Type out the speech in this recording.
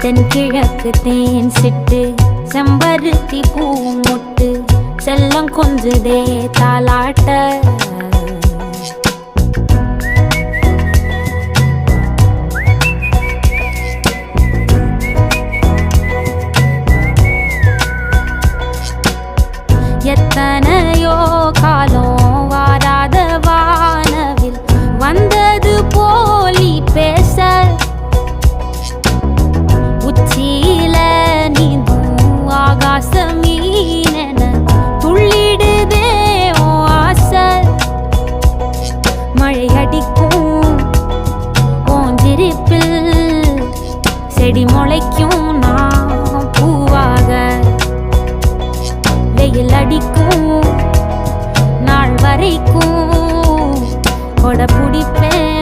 தென்கிழக்கு தேன் சிட்டு செம்பருத்தி பூ முட்டு செல்லம் கொஞ்சுதே தாலாட்ட எத்தனையோ காலம் வாராத வானவில் வந்தது போலி பேச உச்சியில நீந்தும் ஆகாச மீனென துள்ளிடுதே ஓ ஆசை மழை அடிக்கும் ஓஞ்சிருப்பில் செடி முளைக்கும் நான் பூவாக வெயில் அடிக்கும் நாள் வரைக்கும் கொடை பிடிப்பேன்